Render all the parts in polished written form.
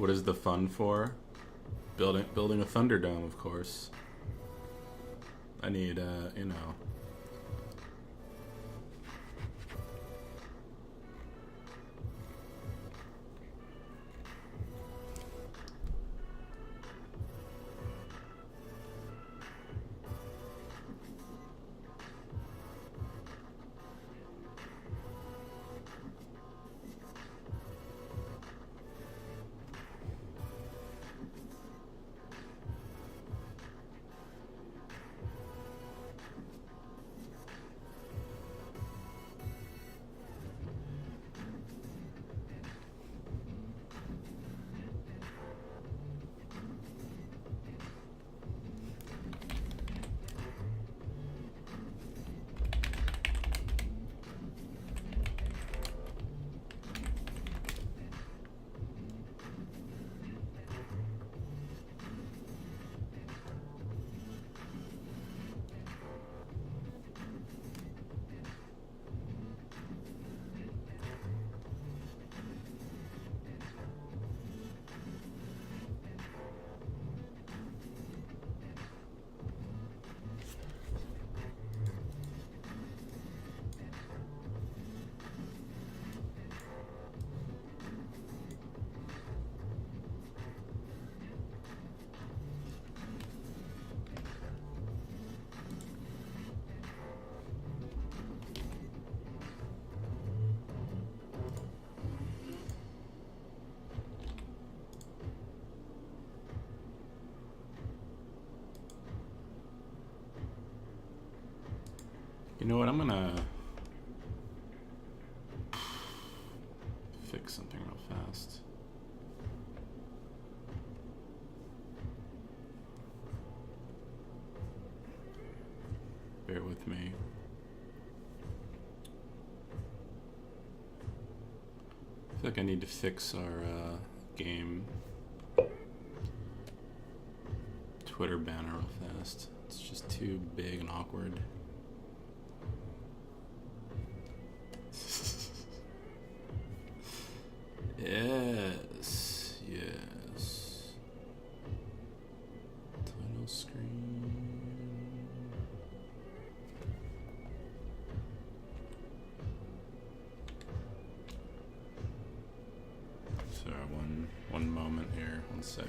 What is the fun for? Building a Thunderdome, of course. I need, you know. You know what? I'm gonna fix something real fast. Bear with me. I feel like I need to fix our game Twitter banner real fast. It's just too big and awkward. Yes, yes. Title screen. Sorry, one moment here, 1 sec.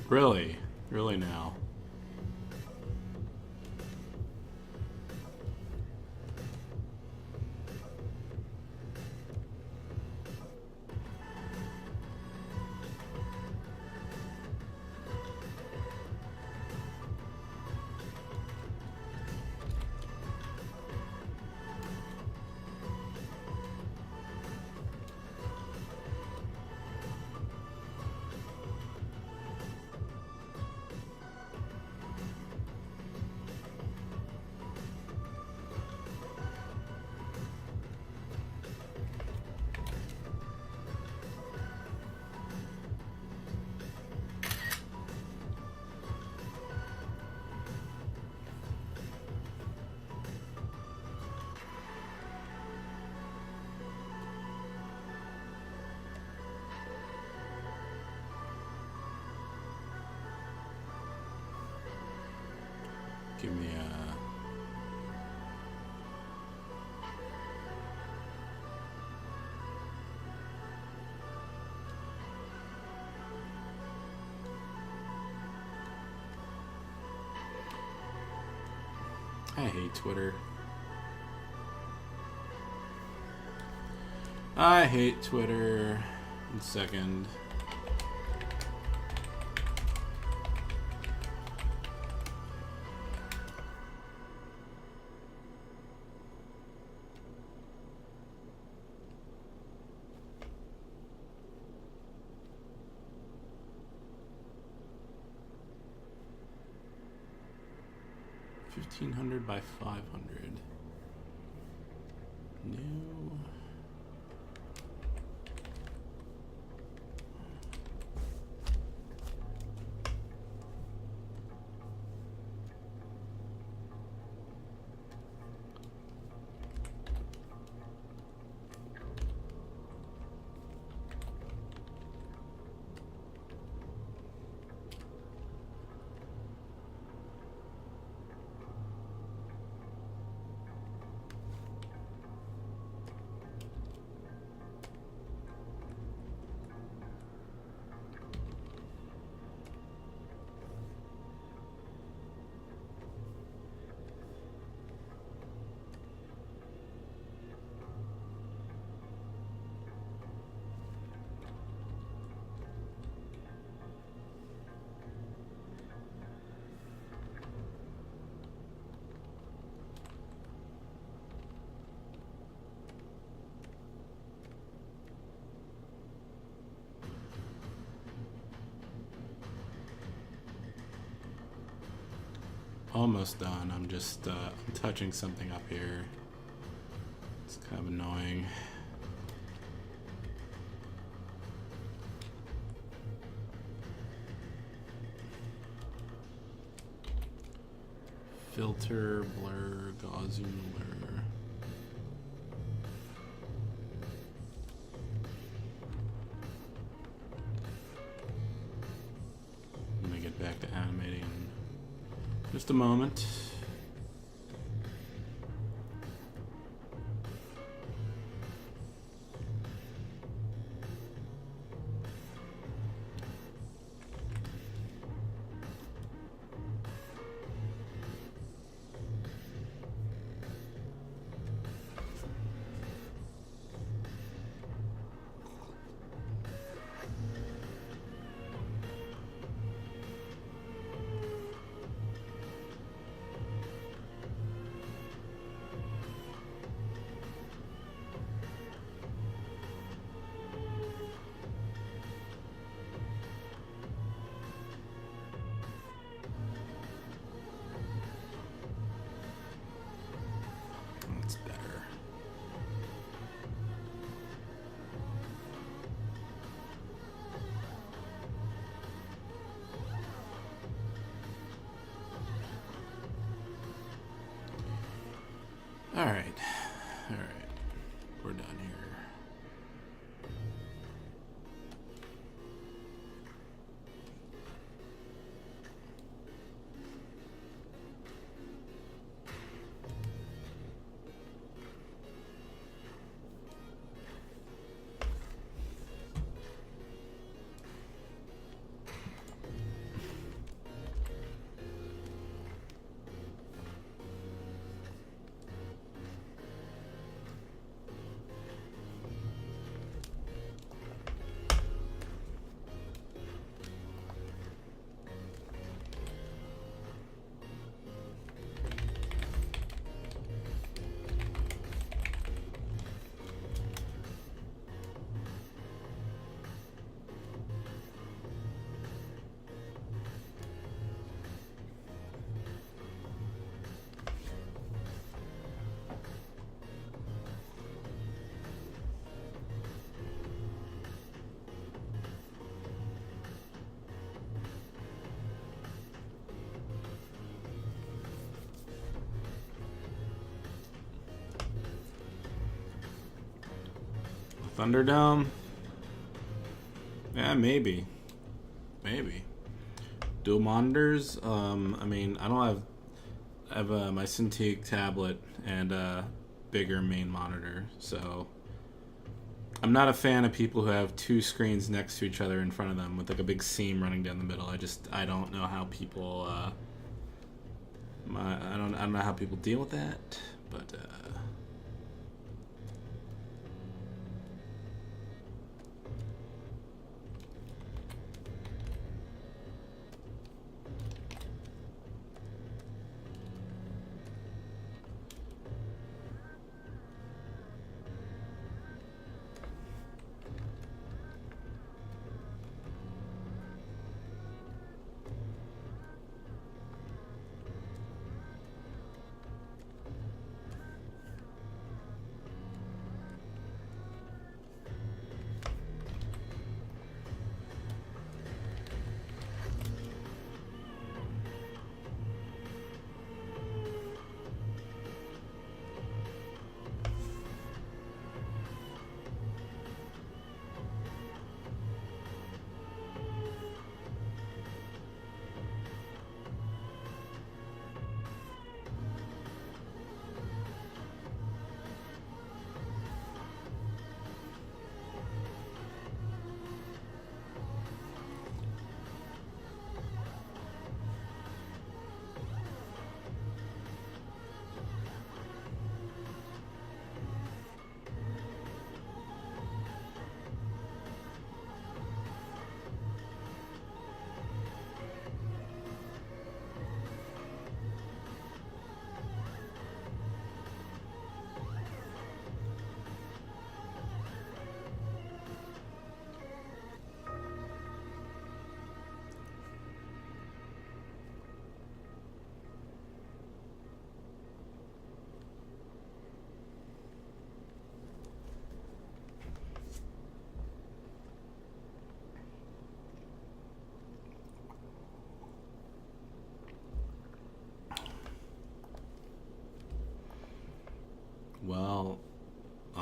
Really? Really now? Give me a... I hate Twitter. I hate Twitter. One second. $1,500 by 500. New. Almost done. I'm just I'm touching something up here. It's kind of annoying. Filter, blur, Gaussian blur. Let me get back to animating. Just a moment. That's better. All right. We're done here. Thunderdome? Yeah, maybe. Dual monitors? I mean, I don't have my Cintiq tablet and a bigger main monitor, so I'm not a fan of people who have two screens next to each other in front of them with like a big seam running down the middle. I don't know how people I don't know how people deal with that, but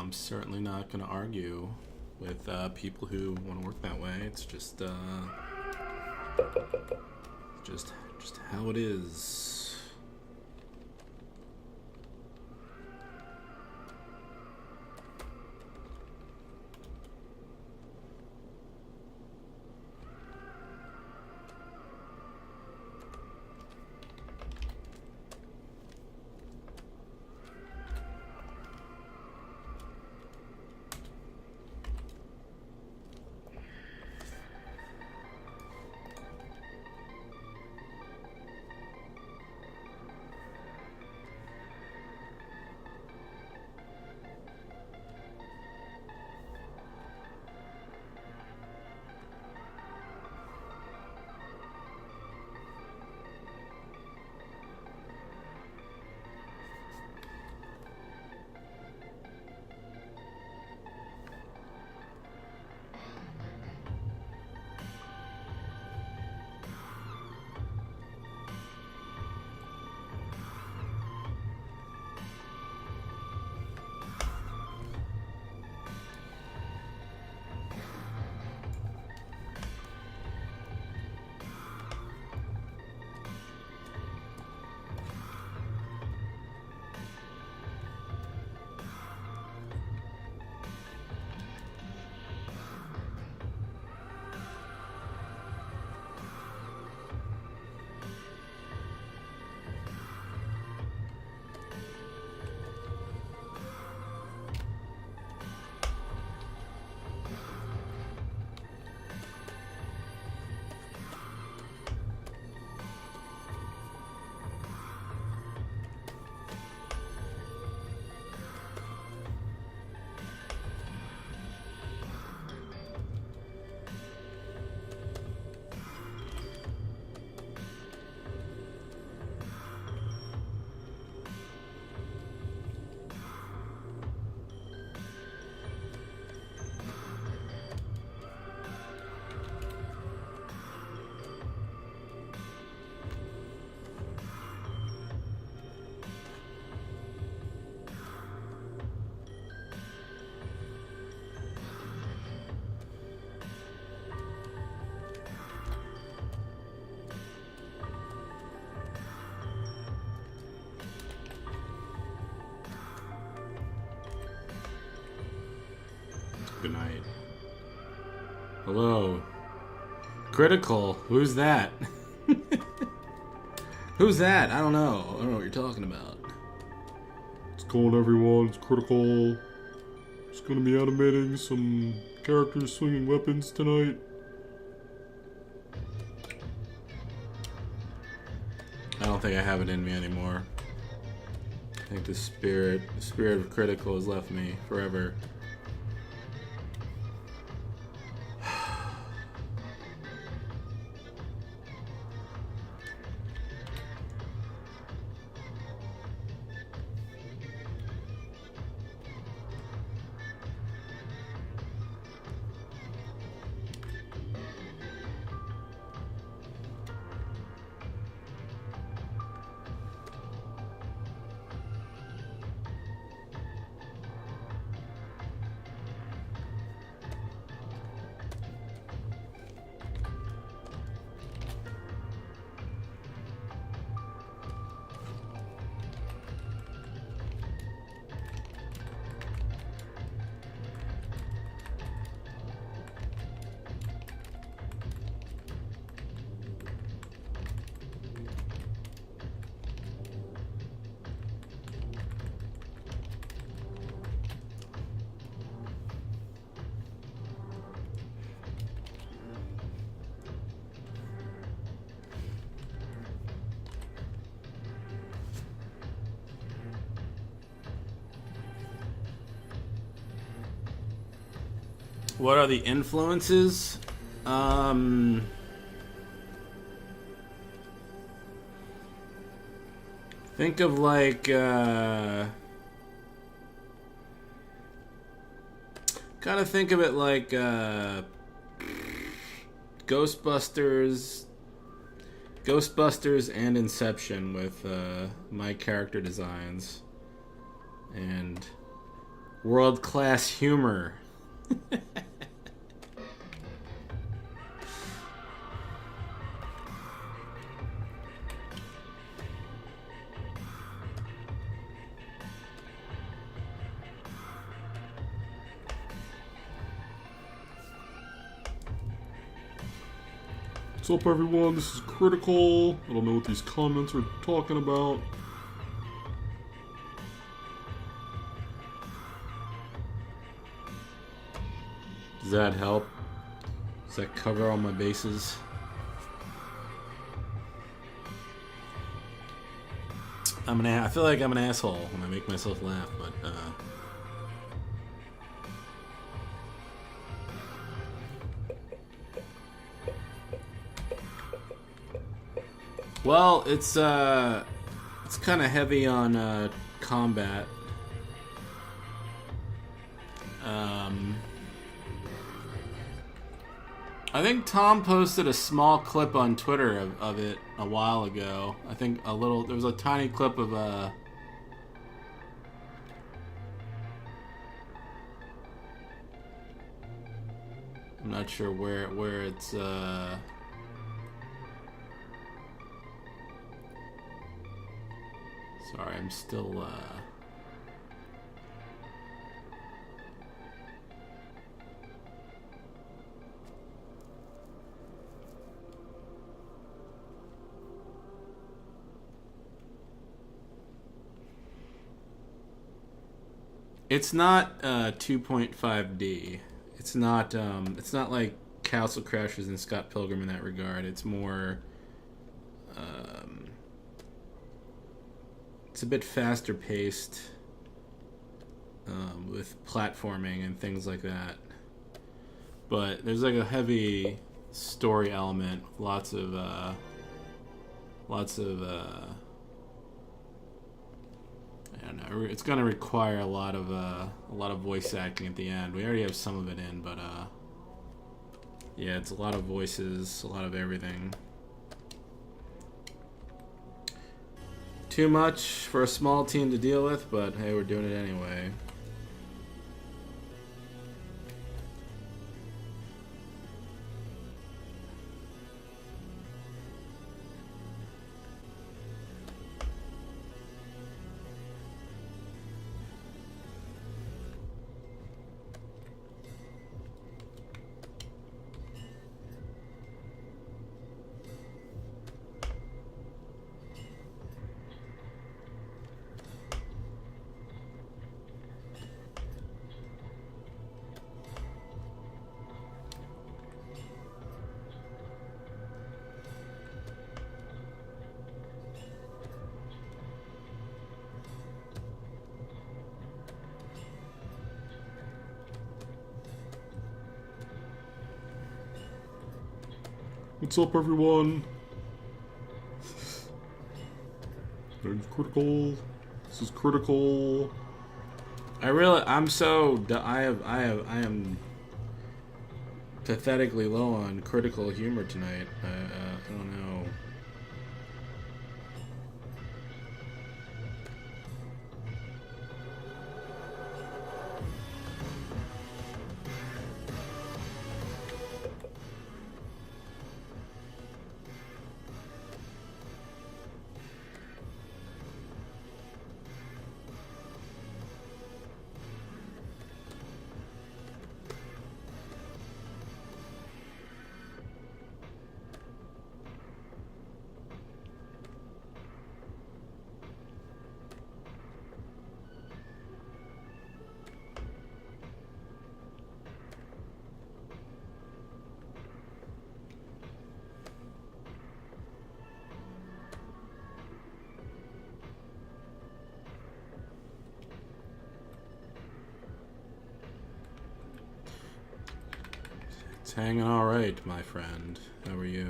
I'm certainly not going to argue with people who want to work that way. It's just how it is. Good night. Hello. Critical. Who's that? Who's that? I don't know. I don't know what you're talking about. It's going everyone. It's Critical. It's gonna be animating some characters swinging weapons tonight. I don't think I have it in me anymore. I think the spirit of Critical has left me forever. What are the influences? Think of like gotta think of it like Ghostbusters and Inception with my character designs, and World class humor. What's up, everyone? This is Critical. I don't know what these comments are talking about. Does that help? Does that cover all my bases? I feel like I'm an asshole when I make myself laugh, but well, it's kind of heavy on combat. I think Tom posted a small clip on Twitter of it a while ago. I think there was a tiny clip of I'm not sure where it's sorry, I'm still it's not 2.5D. It's not like Castle Crashers and Scott Pilgrim in that regard. It's more it's a bit faster paced with platforming and things like that. But there's like a heavy story element, lots of I don't know. It's gonna require a lot of voice acting at the end. We already have some of it in, but yeah, it's a lot of voices, a lot of everything. Too much for a small team to deal with, but hey, we're doing it anyway. What's up, everyone? Name's Critical. This is Critical. I am pathetically low on critical humor tonight. I don't know. It's hanging all right, my friend. How are you?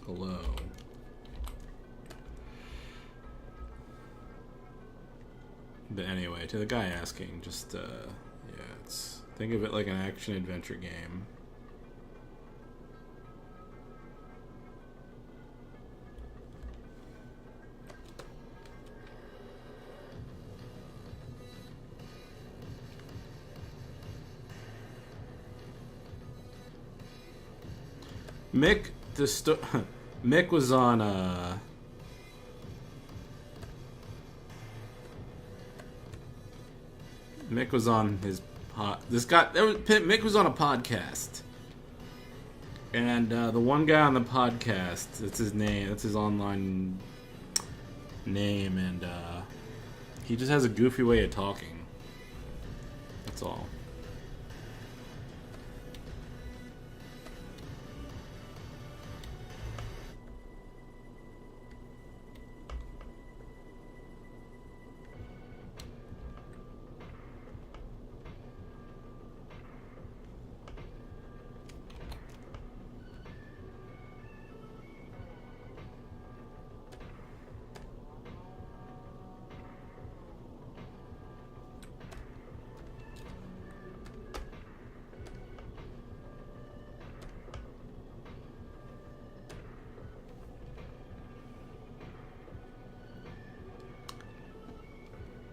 Hello. But anyway, to the guy asking, just, yeah, think of it like an action-adventure game. Mick, Mick was on, Mick was on his Mick was on a podcast, and the one guy on the podcast, that's his name, that's his online name, and he just has a goofy way of talking. That's all.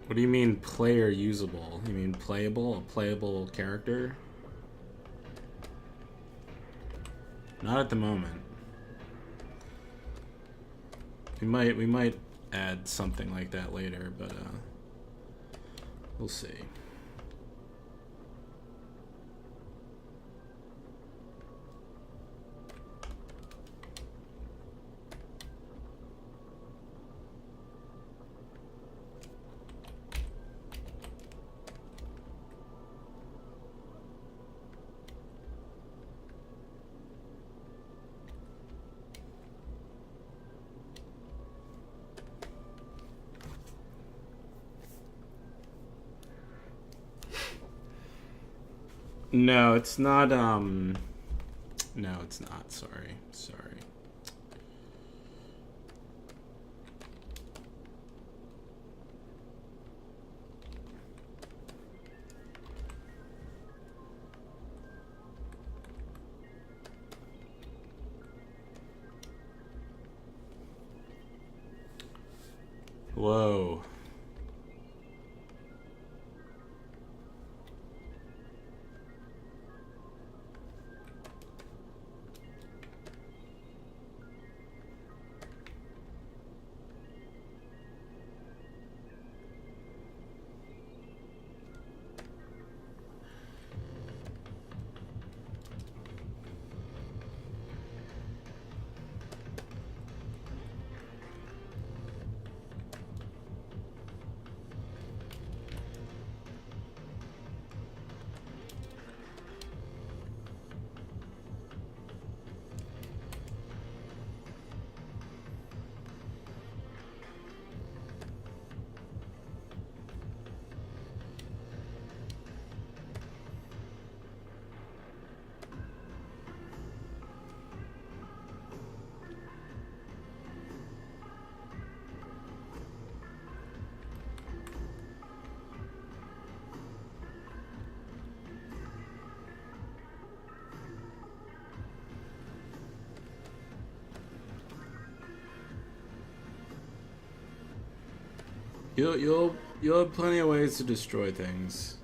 What do you mean player usable? You mean playable? A playable character? Not at the moment. We might add something like that later, but we'll see. No, it's not, no, it's not. Sorry. Whoa. You'll have plenty of ways to destroy things.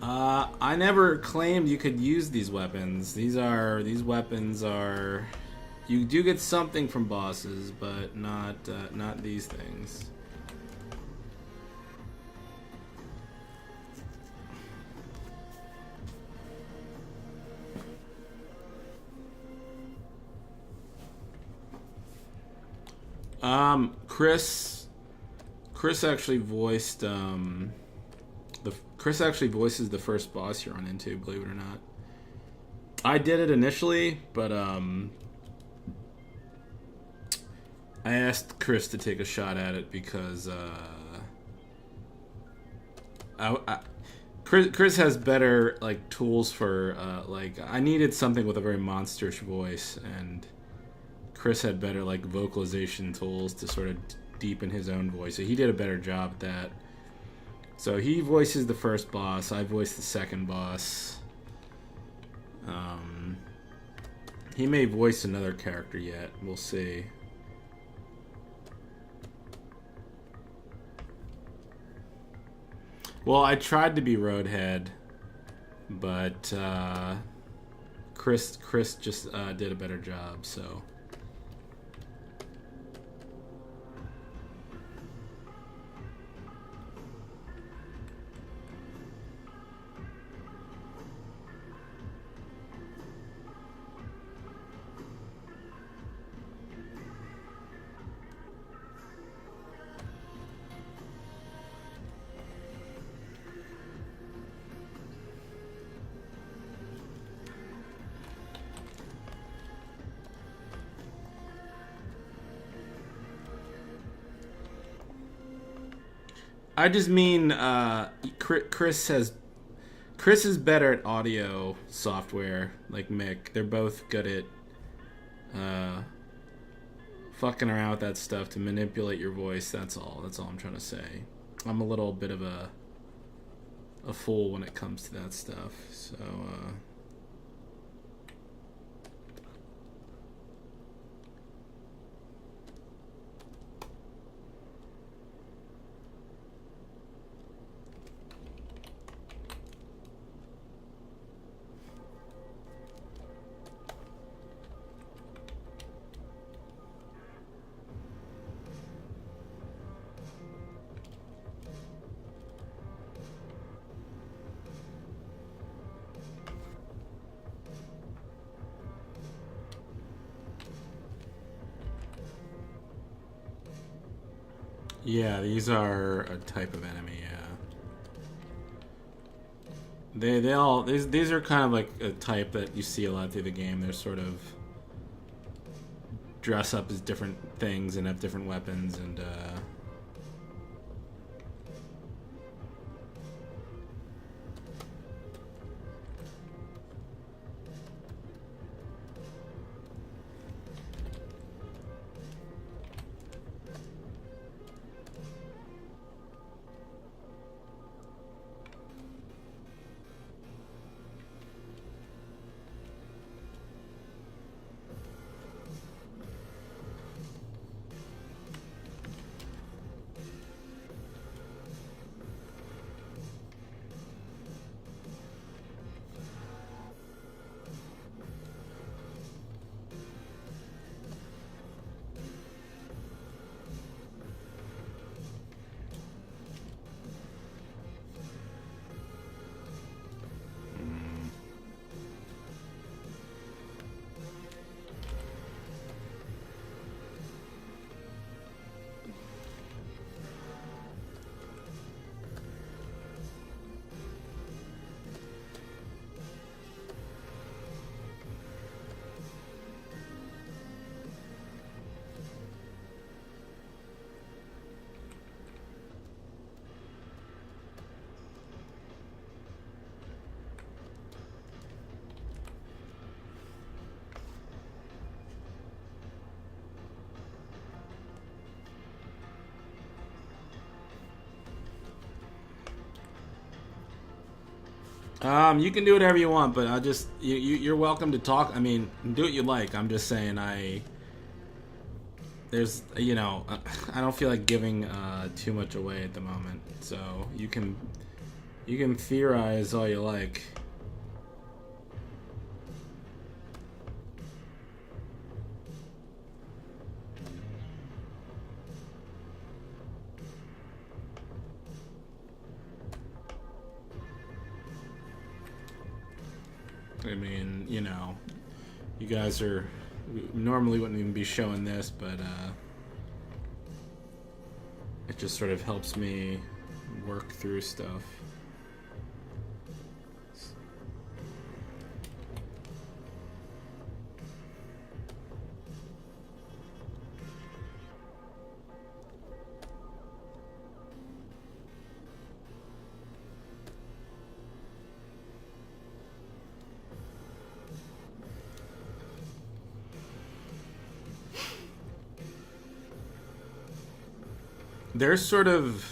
I never claimed you could use these weapons. These weapons are. You do get something from bosses, but not these things. Chris actually voiced Chris actually voices the first boss you run into, believe it or not. I did it initially, but I asked Chris to take a shot at it because Chris has better like tools for like I needed something with a very monsterish voice, and Chris had better like vocalization tools to sort of deepen his own voice. So he did a better job at that. So he voices the first boss. I voice the second boss. He may voice another character yet. We'll see. Well, I tried to be Roadhead, but Chris just did a better job. So. I just mean Chris is better at audio software like Mick. They're both good at fucking around with that stuff to manipulate your voice. That's all I'm trying to say. I'm a little bit of a fool when it comes to that stuff. So yeah, these are a type of enemy. Yeah, they all these are kind of like a type that you see a lot through the game. They're sort of dress up as different things and have different weapons and. You can do whatever you want, but I just you're welcome to talk. I mean, do what you like. I'm just saying there's I don't feel like giving too much away at the moment, so you can You can theorize all you like. I mean, you know, you guys are normally wouldn't even be showing this, but it just sort of helps me work through stuff. They're sort of,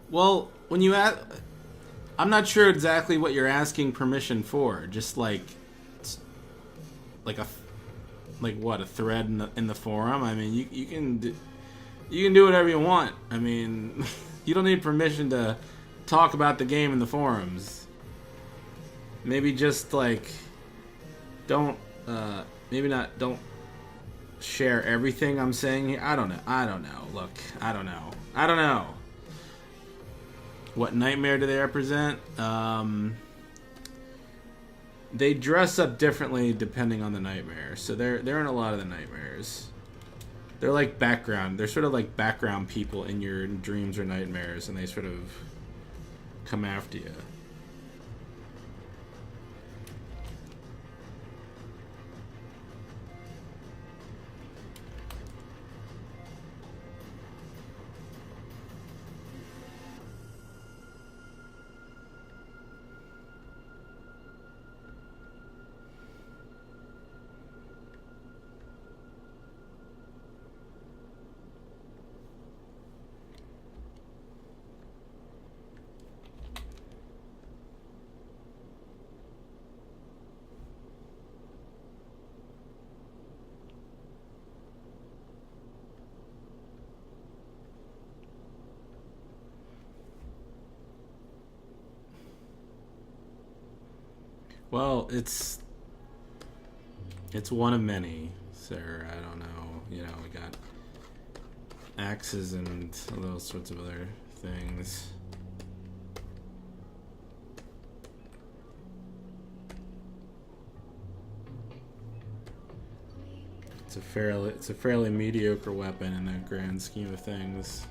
well, when you ask, I'm not sure exactly what you're asking permission for. Just like a like what, a thread in the forum. I mean, you can do whatever you want. I mean, you don't need permission to talk about the game in the forums. Maybe just like don't maybe not don't share everything I'm saying here. I don't know. Look, I don't know. What nightmare do they represent? They dress up differently depending on the nightmare. So they're in a lot of the nightmares. They're like background. They're sort of like background people in your dreams or nightmares, and they sort of come after you. Well, it's one of many, sir. I don't know. You know, we got axes and all those sorts of other things. It's a fairly mediocre weapon in the grand scheme of things.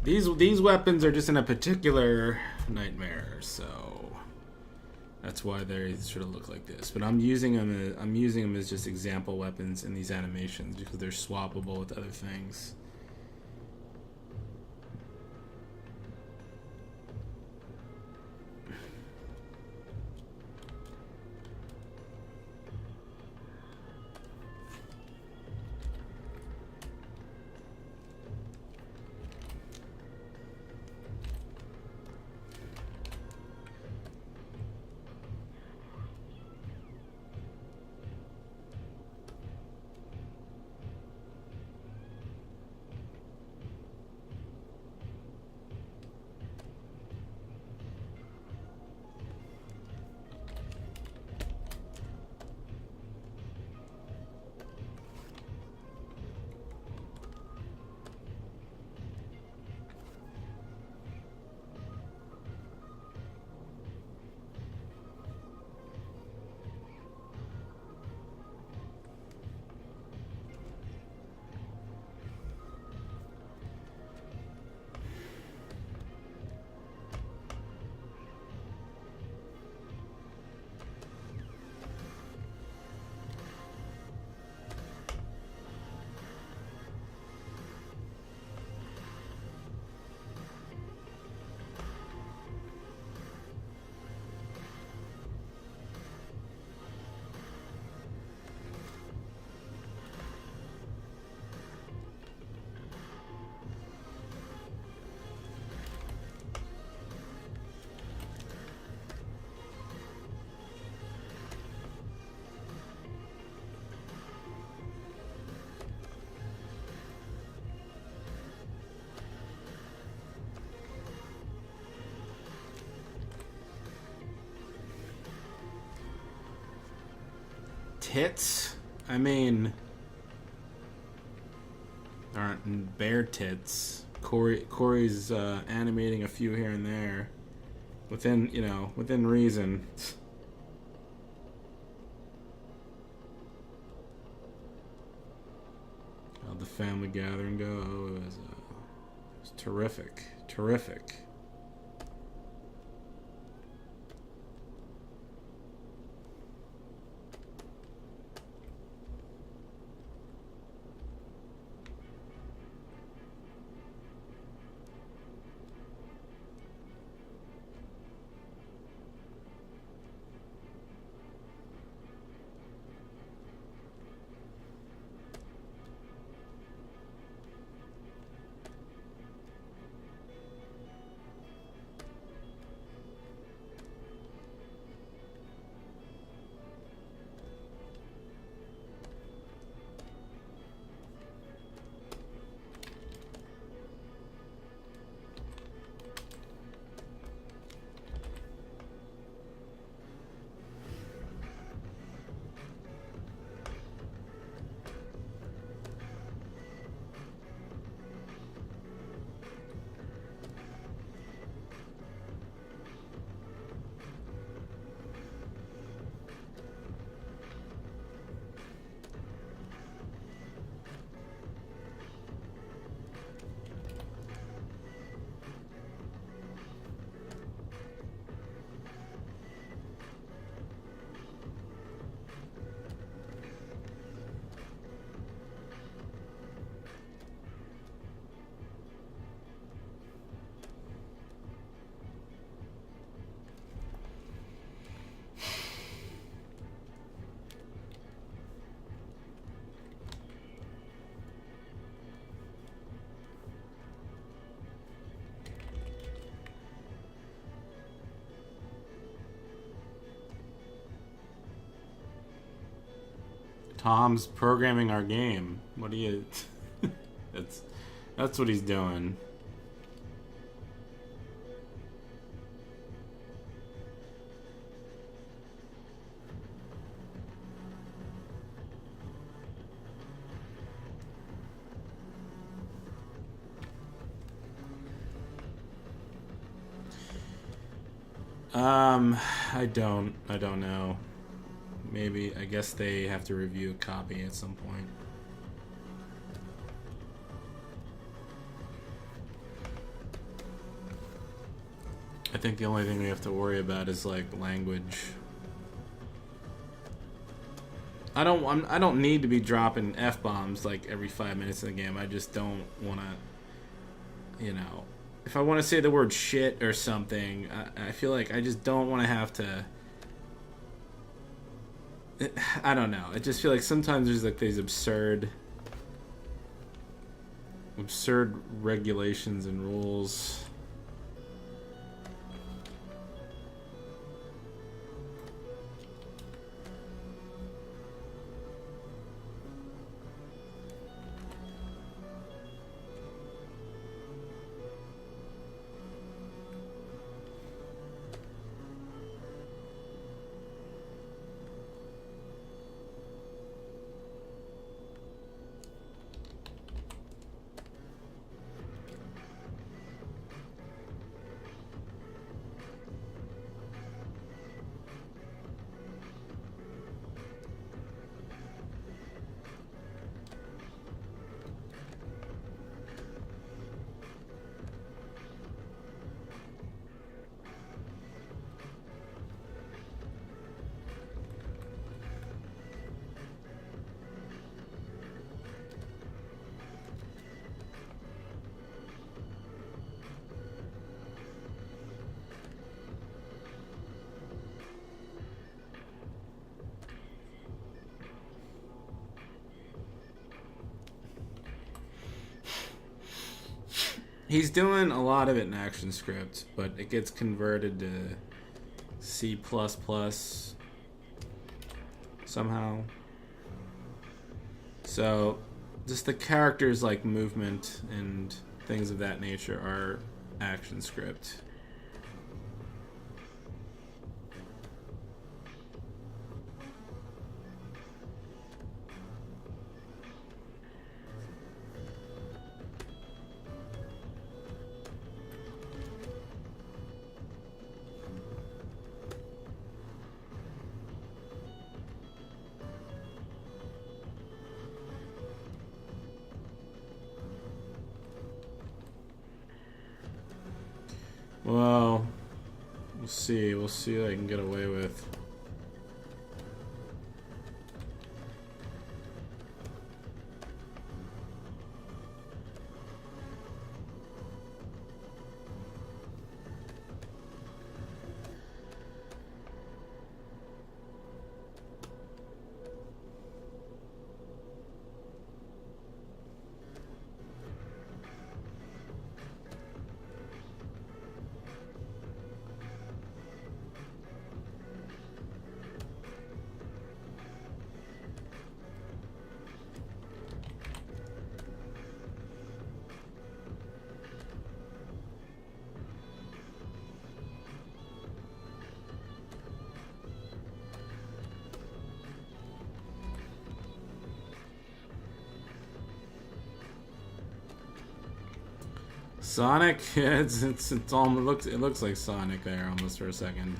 These weapons are just in a particular nightmare, so that's why they sort of look like this. But I'm using them as just example weapons in these animations because they're swappable with other things. tits? I mean, aren't bare tits. Corey's animating a few here and there, within within reason. How'd the family gathering go? It was terrific, terrific. Tom's programming our game. What do you... that's what he's doing. I don't know. Maybe, I guess they have to review a copy at some point. I think the only thing we have to worry about is like language. I don't need to be dropping F-bombs like every 5 minutes in the game. I just don't want to, if I want to say the word shit or something, I feel like I just don't want to have to. I don't know. I just feel like sometimes there's like these absurd regulations and rules. He's doing a lot of it in ActionScript, but it gets converted to C++ somehow. So just the characters like movement and things of that nature are ActionScript. Well, we'll see. We'll see what I can get away with. Sonic, yeah, it's almost it looks like Sonic there almost for a second.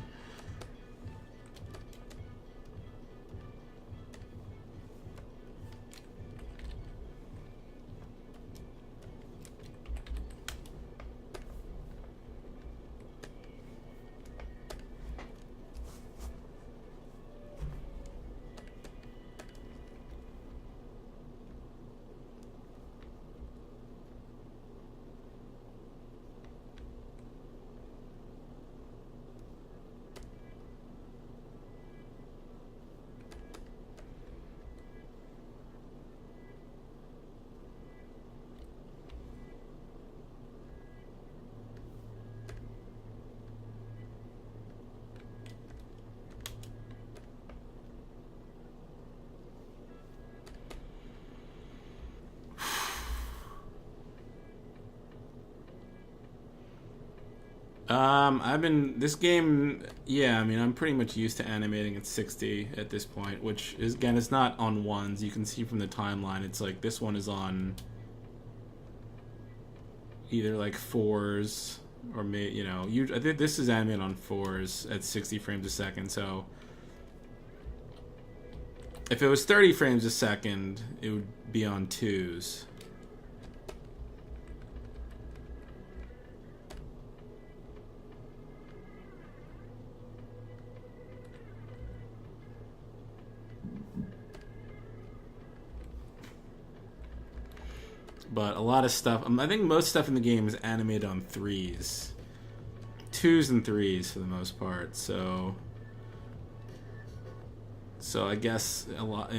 This game, yeah, I mean, I'm pretty much used to animating at 60 at this point, which is, again, it's not on ones. You can see from the timeline, it's like this one is on either like fours or I think this is animated on fours at 60 frames a second, so if it was 30 frames a second, it would be on twos. But a lot of stuff, I think most stuff in the game is animated on threes. Twos and threes for the most part, so I guess a lot,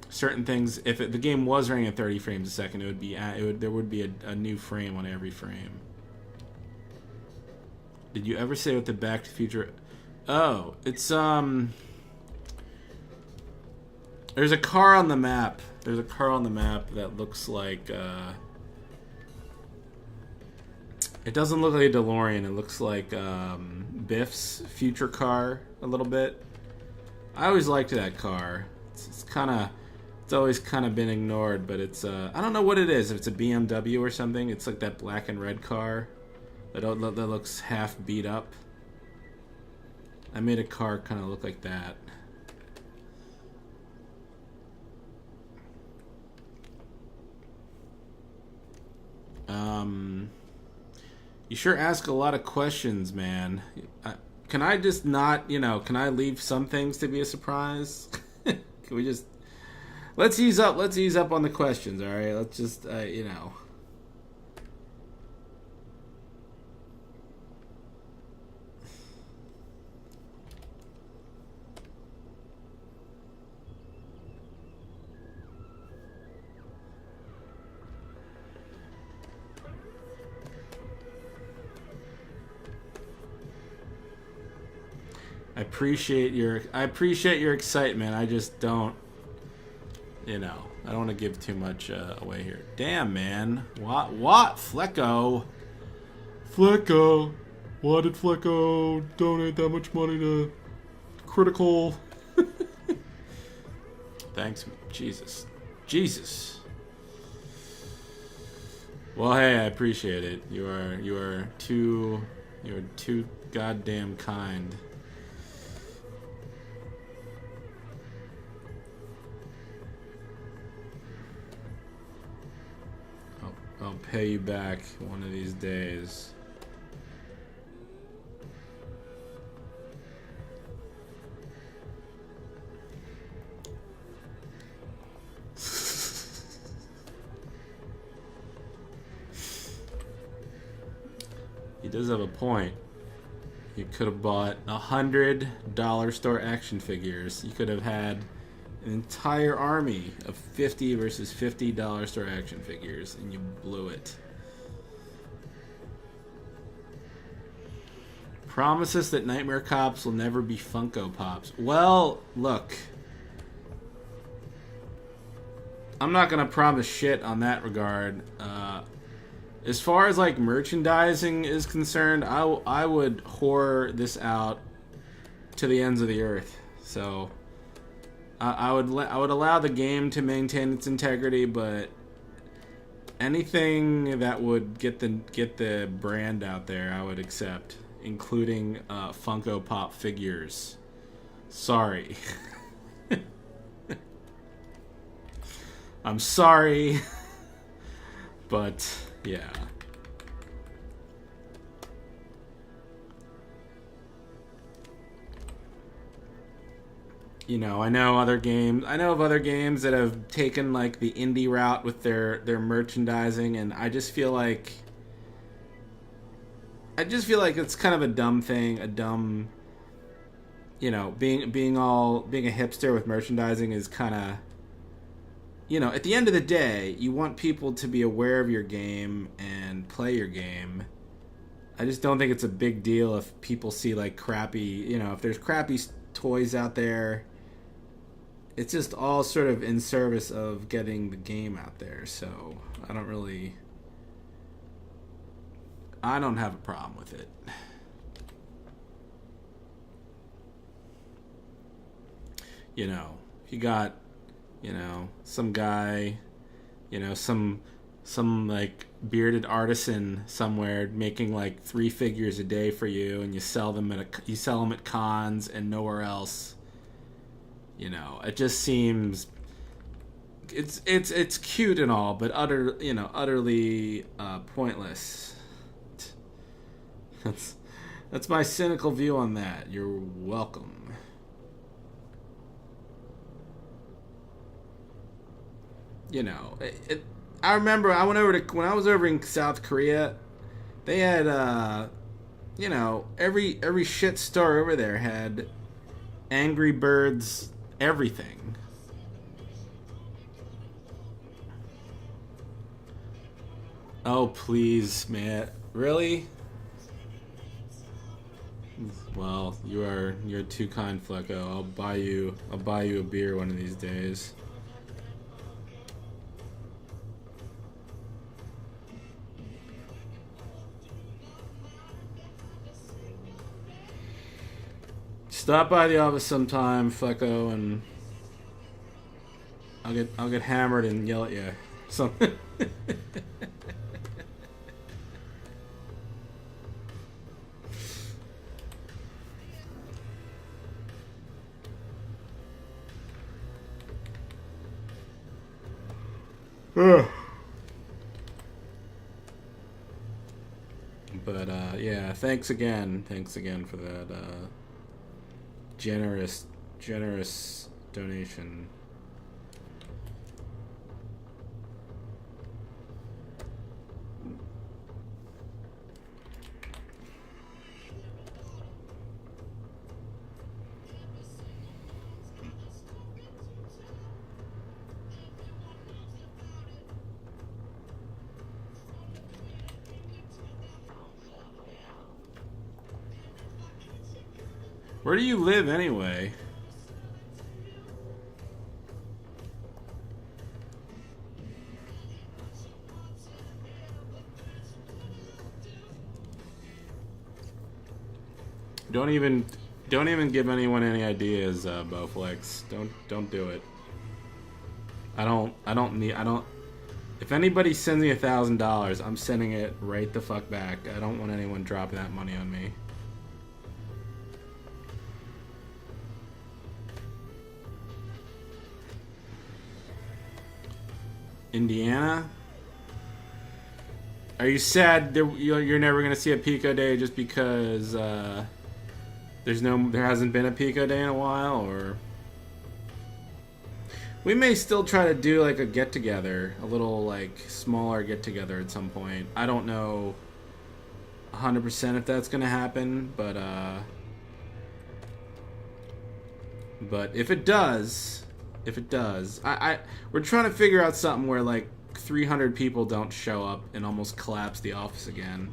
certain things, if the game was running at 30 frames a second, there would be a new frame on every frame. Did you ever say what the Back to the Future... Oh, it's, there's a car on the map. There's a car on the map that looks like, it doesn't look like a DeLorean. It looks like Biff's future car a little bit. I always liked that car. It's always kind of been ignored, but it's, I don't know what it is. If it's a BMW or something, it's like that black and red car that looks half beat up. I made a car kind of look like that. You sure ask a lot of questions, man. Can I just not, can I leave some things to be a surprise? Can we just... Let's ease up on the questions, alright? Let's just, I appreciate your excitement. I just don't, I don't want to give too much away here. Damn, man. What? Flecko. Why did Flecko donate that much money to Critical? Thanks. Jesus. Well, hey, I appreciate it. You are too goddamn kind. Oh I'll pay you back one of these days. He does have a point. You could have bought $100 store action figures. You could have had an entire army of 50 versus $50 store action figures, and you blew it. Promises that Nightmare Cops will never be Funko Pops. Well, look. I'm not going to promise shit on that regard. As far as like merchandising is concerned, I would whore this out to the ends of the earth. So I would allow the game to maintain its integrity, but anything that would get the brand out there, I would accept, including Funko Pop figures. Sorry. I'm sorry, but yeah. You know, I know of other games that have taken like the indie route with their merchandising, and I just feel like it's kind of a dumb thing, you know, being a hipster with merchandising is kind of, you know, at the end of the day, you want people to be aware of your game and play your game. I just don't think it's a big deal if people see like crappy, you know, if there's crappy toys out there. It's just all sort of in service of getting the game out there. So I don't have a problem with it. You know, if you got, you know, some guy, you know, some like bearded artisan somewhere making like 3 figures a day for you, and you sell them at cons and nowhere else. You know, it just seems it's cute and all, but utterly pointless. That's my cynical view on that. You're welcome. You know, I remember when I was over in South Korea, they had you know, every shit store over there had Angry Birds everything. Oh please, man, really? Well, you're too kind, Flecko. I'll buy you a beer one of these days. Stop by the office sometime, Flecko, and I'll get hammered and yell at you. Something. But yeah, thanks again for that generous donation. Where do you live anyway? Don't even give anyone any ideas, Bowflex. Don't do it. I don't. If anybody sends me $1,000, I'm sending it right the fuck back. I don't want anyone dropping that money on me. Indiana? Are you sad you're never gonna see a Pico Day just because there hasn't been a Pico Day in a while, or we may still try to do like a get together, a little like smaller get together at some point. I don't know 100% if that's gonna happen, but if it does, we're trying to figure out something where like 300 people don't show up and almost collapse the office again.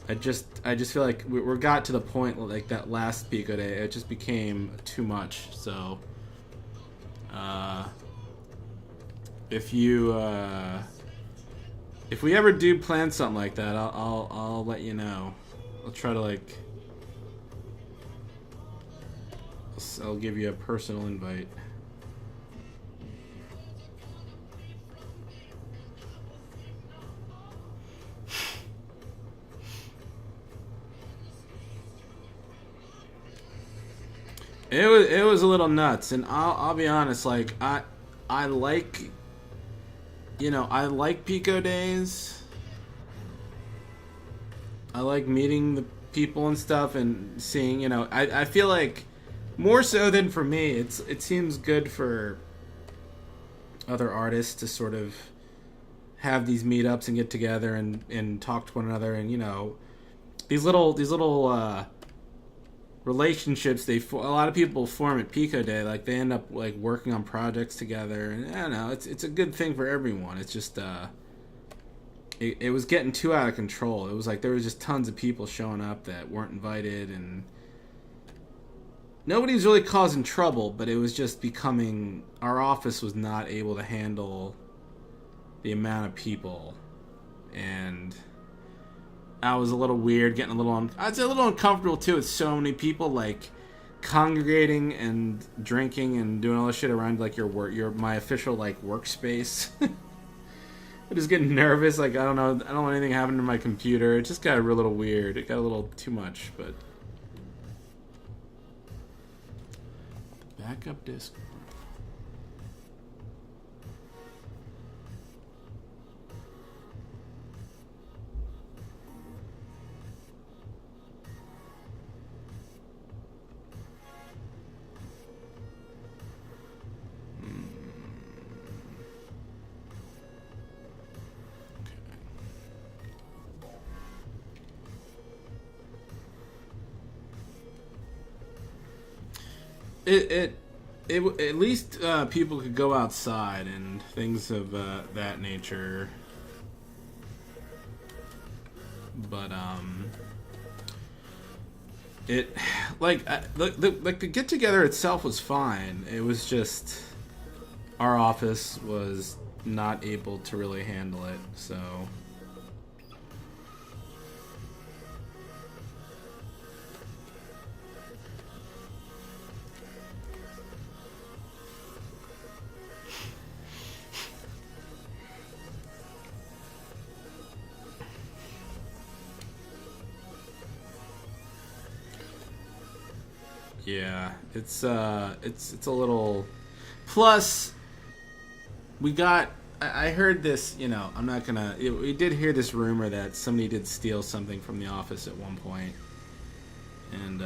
I just feel like we got to the point like that last Pico Day, it just became too much. So, if we ever do plan something like that, I'll let you know. I'll try to like. I'll give you a personal invite. It was a little nuts, and I'll be honest. Like I like, I like Pico Days. I like meeting the people and stuff and seeing. I feel like more so than for me, it seems good for other artists to sort of have these meetups and get together and talk to one another, and these little relationships a lot of people form at Pico Day. Like they end up like working on projects together, and I don't know, it's a good thing for everyone. It's just it was getting too out of control. It was like there was just tons of people showing up that weren't invited, and nobody was really causing trouble, but it was just becoming, our office was not able to handle the amount of people, and I was a little weird, getting I'd say a little uncomfortable too with so many people like congregating and drinking and doing all this shit around like my official like workspace. I'm just getting nervous, like I don't want anything happening to my computer. It just got a little weird. It got a little too much, but backup disk. It at least people could go outside and things of that nature. But it like the get together itself was fine. It was just our office was not able to really handle it, so. Yeah, it's a little. Plus, I heard this. I'm not gonna. We did hear this rumor that somebody did steal something from the office at one point, and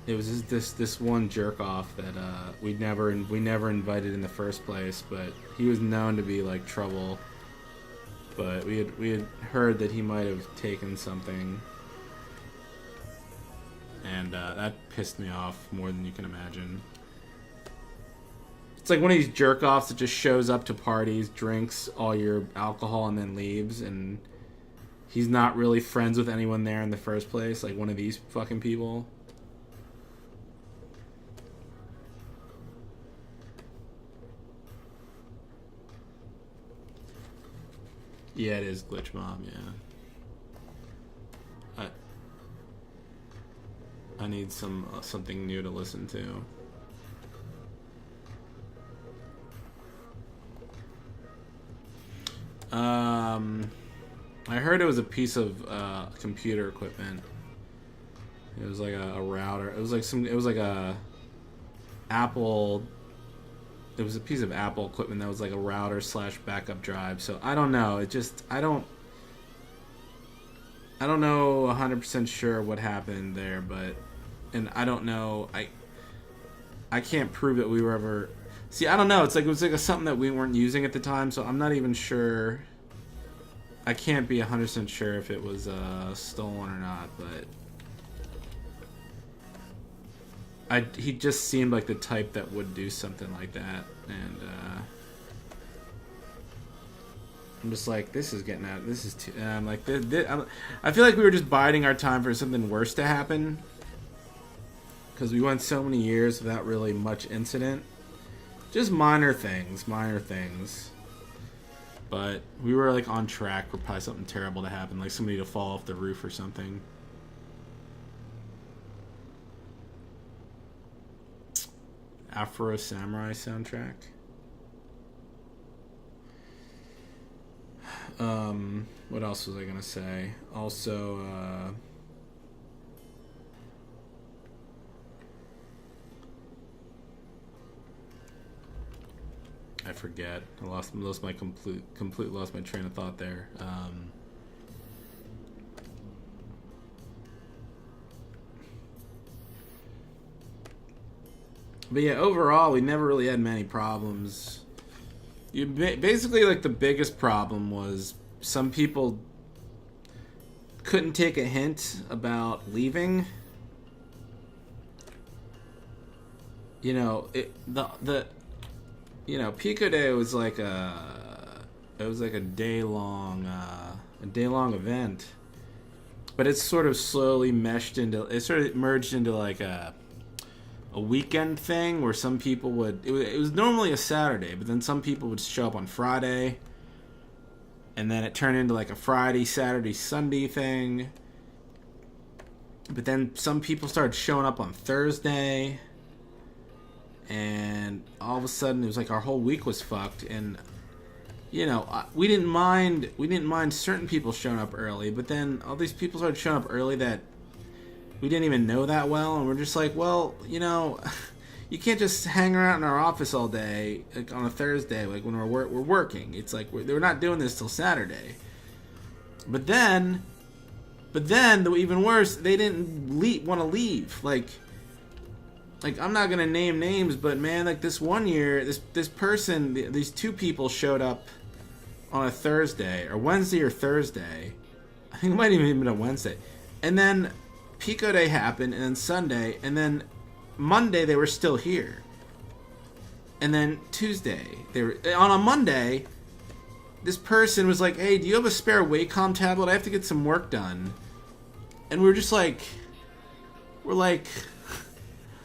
it was just this one jerk off that we never invited in the first place. But he was known to be like trouble. But we had heard that he might have taken something. And that pissed me off more than you can imagine. It's like one of these jerk-offs that just shows up to parties, drinks all your alcohol, and then leaves, and he's not really friends with anyone there in the first place. Like one of these fucking people. Yeah, it is Glitch Mom, yeah. I need something new to listen to. I heard it was a piece of computer equipment. It was like a router. It was like a Apple it was a piece of Apple equipment that was like a router slash backup drive. So I don't know. It just I don't know 100% sure what happened there, but and I don't know. I can't prove that we were ever. See, I don't know. It's like it was like something that we weren't using at the time, so I'm not even sure. I can't be 100% sure if it was stolen or not, but he just seemed like the type that would do something like that, and I'm just like, this is getting out. This is too. I'm like, I feel like we were just biding our time for something worse to happen, because we went so many years without really much incident. Just minor things. But we were like on track for probably something terrible to happen, like somebody to fall off the roof or something. Afro Samurai soundtrack. What else was I gonna say? Also, I forget. I lost my completely lost my train of thought there. But yeah, overall, we never really had many problems. Basically, like, the biggest problem was some people couldn't take a hint about leaving. You know, Pico Day was like a day long event, but it's sort of slowly merged into like a weekend thing where some people would. It was normally a Saturday, but then some people would show up on Friday, and then it turned into like a Friday, Saturday, Sunday thing. But then some people started showing up on Thursday. And all of a sudden, it was like our whole week was fucked. And you know, we didn't mind certain people showing up early, but then all these people started showing up early that we didn't even know that well, and we're just like, well, you know, you can't just hang around in our office all day, like on a Thursday, like when we're working. It's like we're not doing this till Saturday. But then, even worse, they didn't want to leave. Like, I'm not gonna name names, but man, like this one year, this person, these two people showed up on a Thursday, or Wednesday or Thursday. I think it might have even been a Wednesday. And then Pico Day happened, and then Sunday, and then Monday they were still here. And then Tuesday, on a Monday, this person was like, hey, do you have a spare Wacom tablet? I have to get some work done. And we were just like,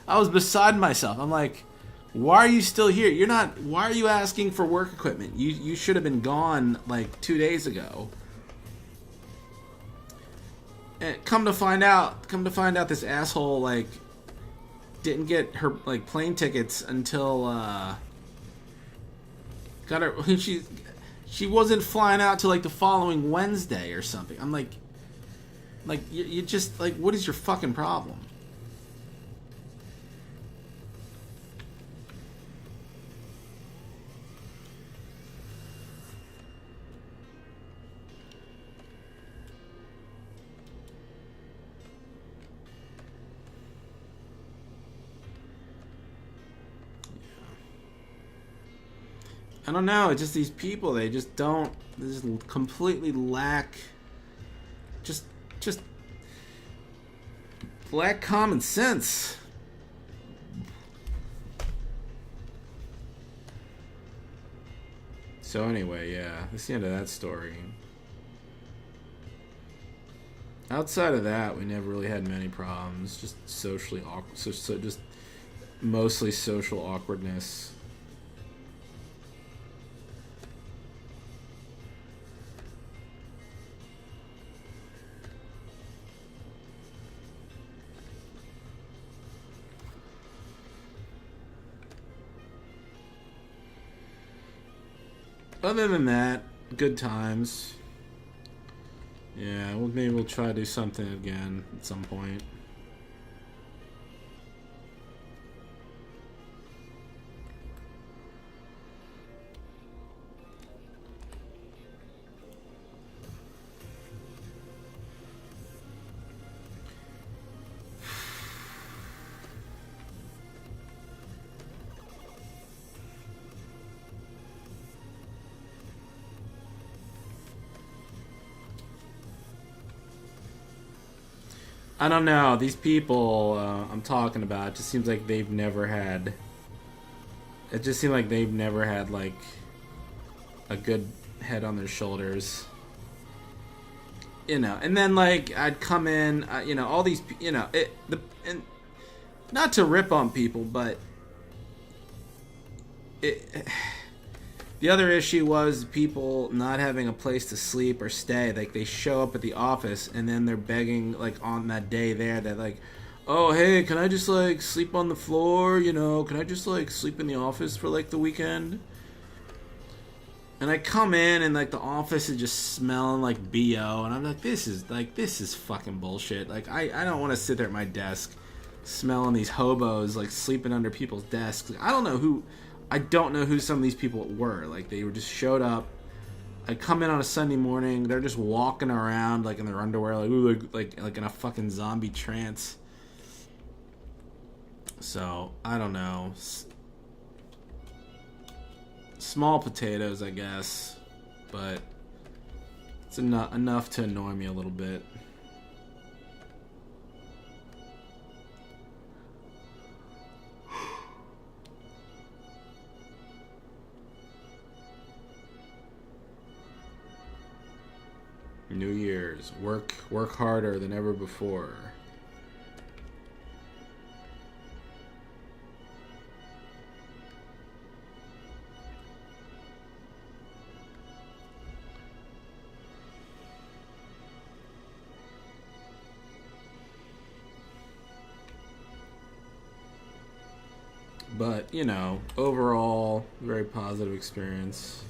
I was beside myself. I'm like, why are you still here? Why are you asking for work equipment? You should have been gone like 2 days ago. And come to find out this asshole like didn't get her like plane tickets until got her she wasn't flying out till like the following Wednesday or something. I'm like you just like, what is your fucking problem? I don't know. It's just these people. They just completely lack, just lack common sense. So anyway, yeah, that's the end of that story. Outside of that, we never really had many problems. Just socially awkward. So just mostly social awkwardness. Other than that, good times. Yeah, well, maybe we'll try to do something again at some point. I don't know. These people I'm talking about, it just seems like they've never had. It just seemed like they've never had like a good head on their shoulders. You know, and then like I'd come in, you know, all these, you know, and not to rip on people, but the other issue was people not having a place to sleep or stay. Like they show up at the office and then they're begging like on that day there that like, oh hey, can I just like sleep on the floor? You know, can I just like sleep in the office for like the weekend? And I come in and like the office is just smelling like BO, and I'm like, this is fucking bullshit. Like I don't want to sit there at my desk smelling these hobos like sleeping under people's desks. I don't know who some of these people were. Like they were just showed up. I come in on a Sunday morning, they're just walking around like in their underwear, like ooh, like in a fucking zombie trance. So I don't know. Small potatoes, I guess, but it's enough to annoy me a little bit. New Year's, work harder than ever before. But, you know, overall, very positive experience.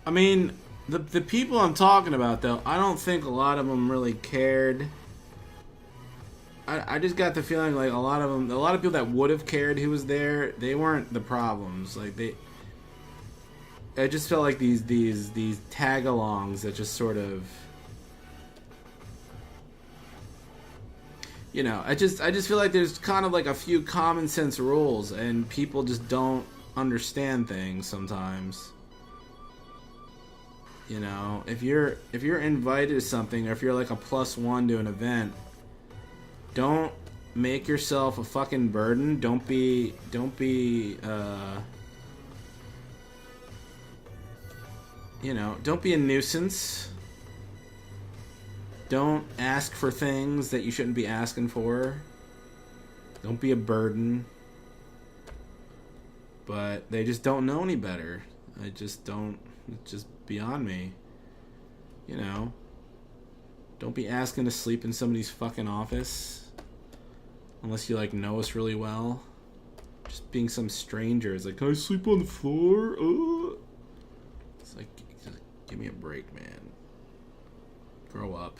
I mean, the people I'm talking about, though, I don't think a lot of them really cared. I just got the feeling like a lot of people that would have cared who was there, they weren't the problems. Like I just felt like these tag-alongs that just sort of, you know, I just feel like there's kind of like a few common sense rules, and people just don't understand things sometimes. You know, if you're invited to something, or if you're like a +1 to an event, don't make yourself a fucking burden. Don't be you know, don't be a nuisance. Don't ask for things that you shouldn't be asking for. Don't be a burden. But they just don't know any better. I just don't. It's just beyond me. You know, don't be asking to sleep in somebody's fucking office unless you like know us really well. Just being some stranger is like, can I sleep on the floor? It's like, just give me a break, man. Grow up.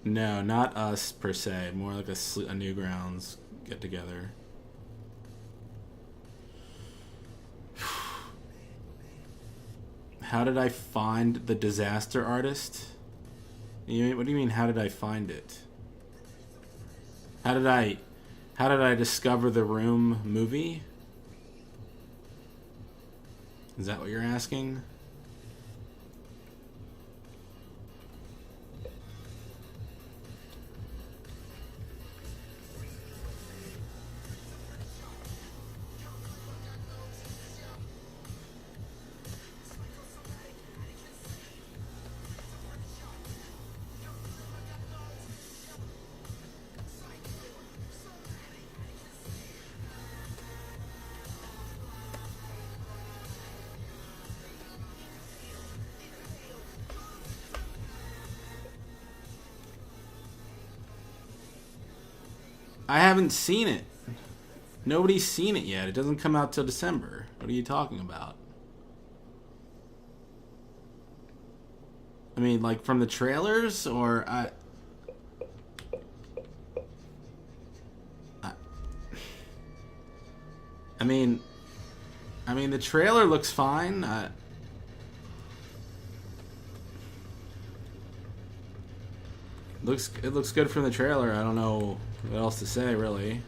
No, not us per se. More like a Newgrounds get together. How did I find the disaster artist? What do you mean? How did I find it? How did I discover the Room movie? Is that what you're asking? I haven't seen it. Nobody's seen it yet. It doesn't come out till December. What are you talking about? I mean, like from the trailers, or I mean, the trailer looks fine. It looks good from the trailer. I don't know what else to say, really.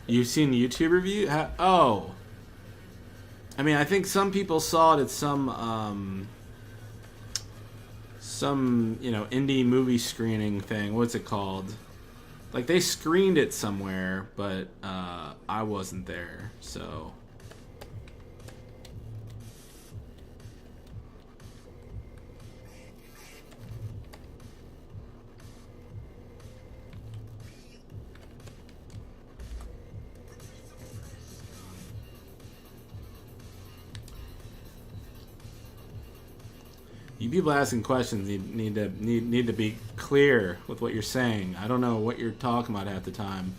You've seen YouTube review? Oh, I mean, I think some people saw it at some indie movie screening thing. What's it called? Like they screened it somewhere, but I wasn't there, so. You people asking questions need to be clear with what you're saying. I don't know what you're talking about half the time.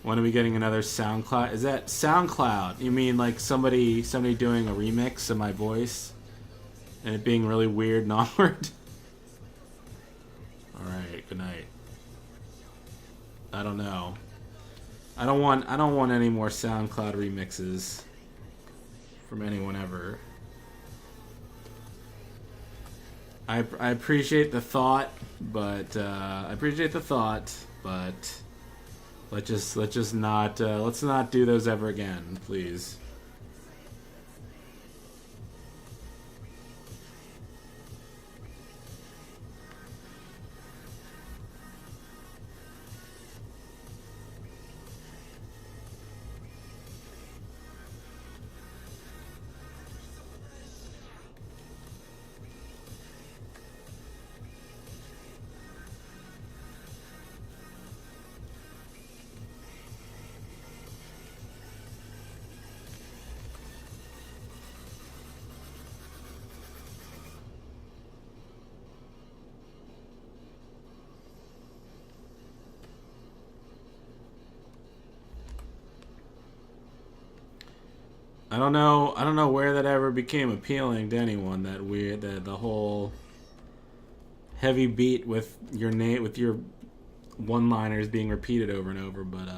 When are we getting another SoundCloud? Is that SoundCloud? You mean like somebody doing a remix of my voice and it being really weird and awkward? All right, good night. I don't know. I don't want any more SoundCloud remixes from anyone ever. I appreciate the thought, but let's not do those ever again, please. I don't know where that ever became appealing to anyone. The whole heavy beat with your name, with your one-liners being repeated over and over. But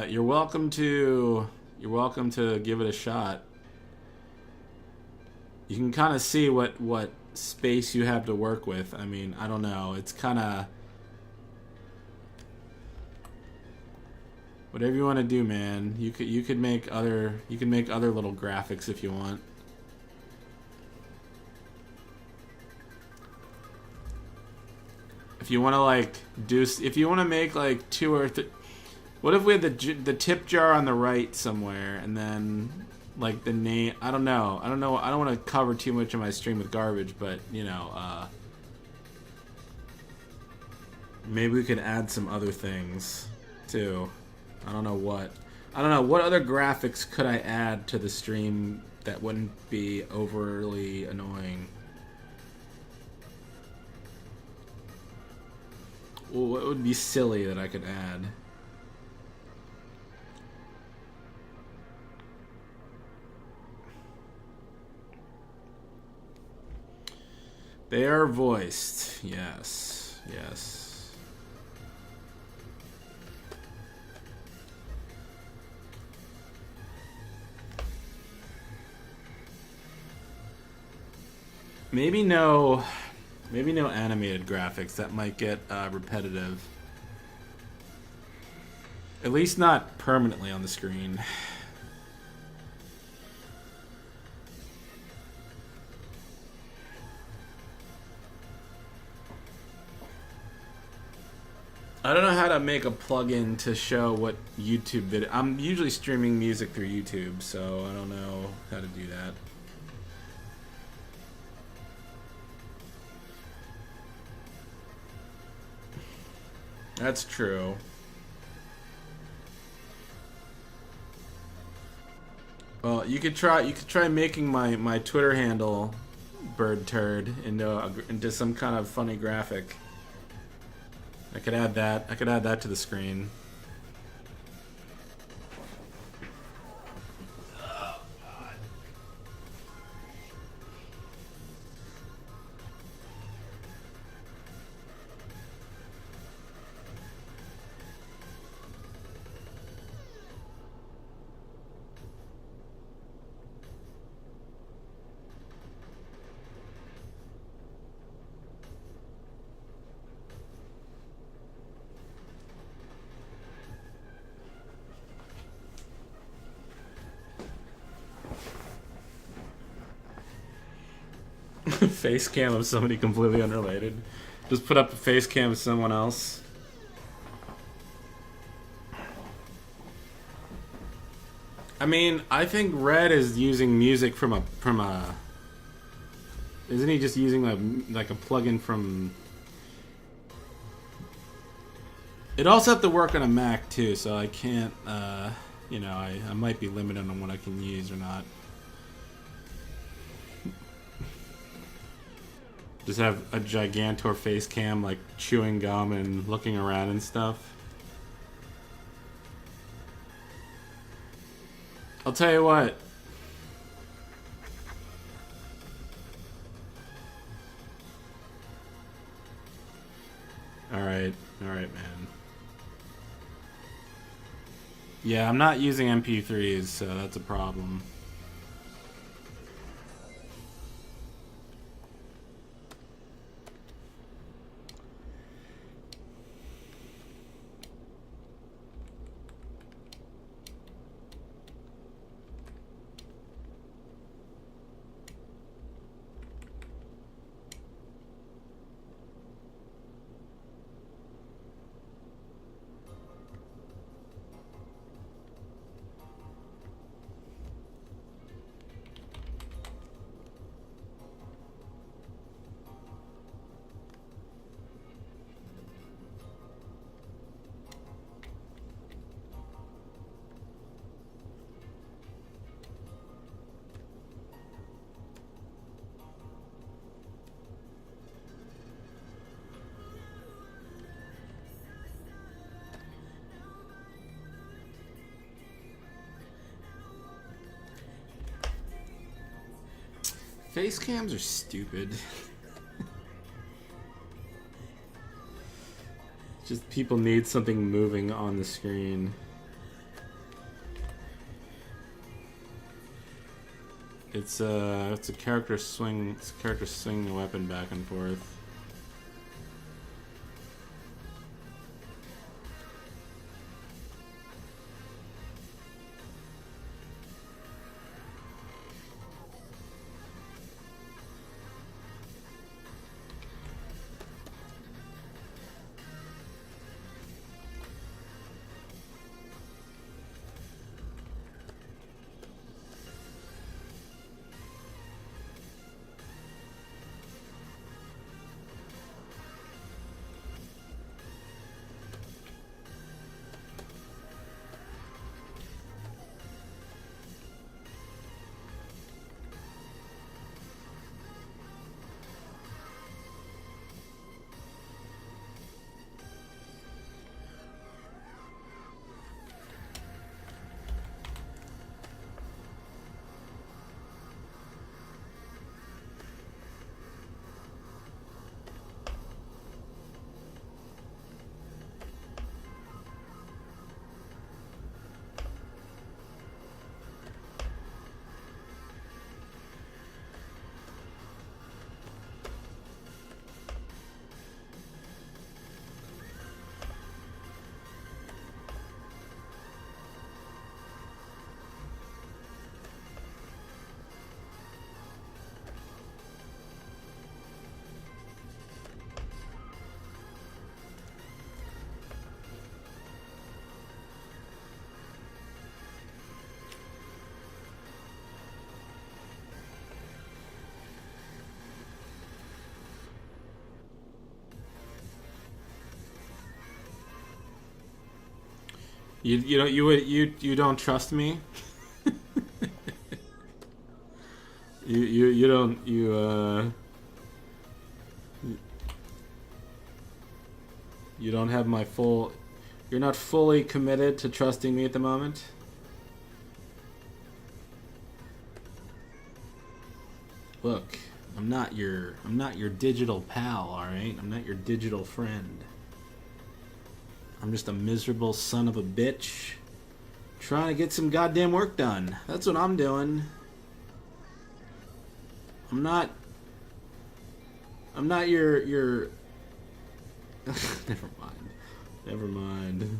you're welcome to give it a shot. You can kind of see what space you have to work with. I mean, I don't know. It's kind of whatever you want to do, man. You could make other little graphics if you want. If you want to if you want to make like two or what if we had the tip jar on the right somewhere, and then like the name. I don't know. I don't want to cover too much of my stream with garbage, but maybe we could add some other things too. I don't know what. I don't know what other graphics could I add to the stream that wouldn't be overly annoying. Well, what would be silly that I could add? They are voiced. Yes. Yes. Maybe no animated graphics. That might get repetitive. At least not permanently on the screen. I don't know how to make a plugin to show what YouTube video. I'm usually streaming music through YouTube, so I don't know how to do that. That's true. Well, you could try making my Twitter handle bird turd into some kind of funny graphic. I could add that. I could add that to the screen. Face cam of somebody completely unrelated. Just put up a face cam of someone else. I mean, I think Red is using music from a. Isn't he just using like a plugin from? It also have to work on a Mac too, so I can't. I might be limited on what I can use or not. Just have a Gigantor face cam, like chewing gum and looking around and stuff. I'll tell you what. Alright, man. Yeah, I'm not using MP3s, so that's a problem. Face cams are stupid. Just people need something moving on the screen. It's a character swing. It's a character swinging the weapon back and forth. You don't trust me. You don't you don't have my full. You're not fully committed to trusting me at the moment. Look, I'm not your digital pal, all right? I'm not your digital friend. I'm just a miserable son of a bitch trying to get some goddamn work done. That's what I'm doing. I'm not your never mind. Never mind.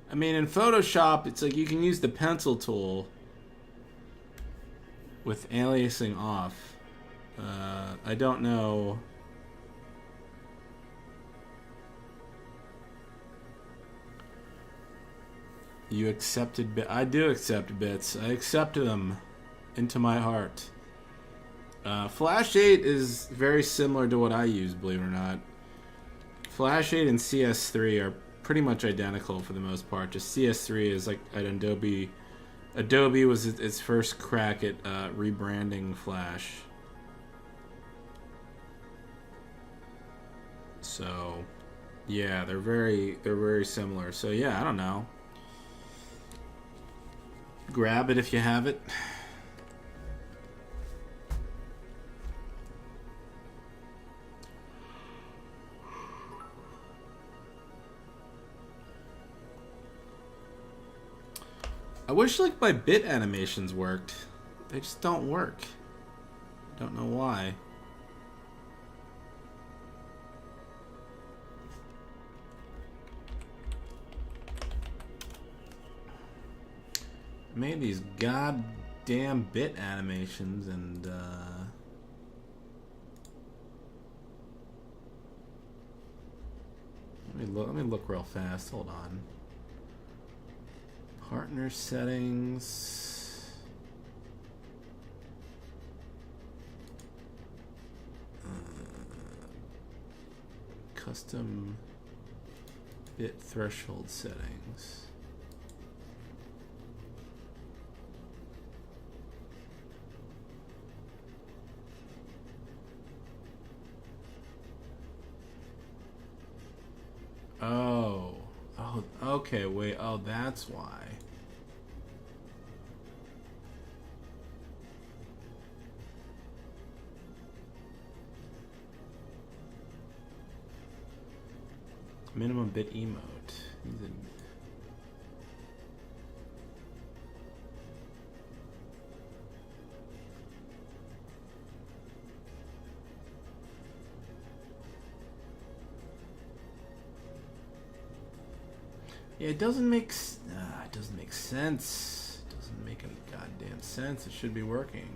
I mean, in Photoshop, it's like you can use the pencil tool with aliasing off. I don't know. You accepted bits. I do accept bits. I accept them into my heart. Flash 8 is very similar to what I use, believe it or not. Flash 8 and CS3 are pretty much identical for the most part. Just CS3 is like an Adobe. Adobe was its first crack at rebranding Flash. So, yeah, they're very similar. So yeah, I don't know. Grab it if you have it. I wish like my bit animations worked. They just don't work. Don't know why. I made these goddamn bit animations and let me look real fast. Hold on. Partner settings. Custom bit threshold settings. Oh, okay, wait, oh, that's why. Minimum bit emote. Yeah, it doesn't make sense. It doesn't make any goddamn sense. It should be working.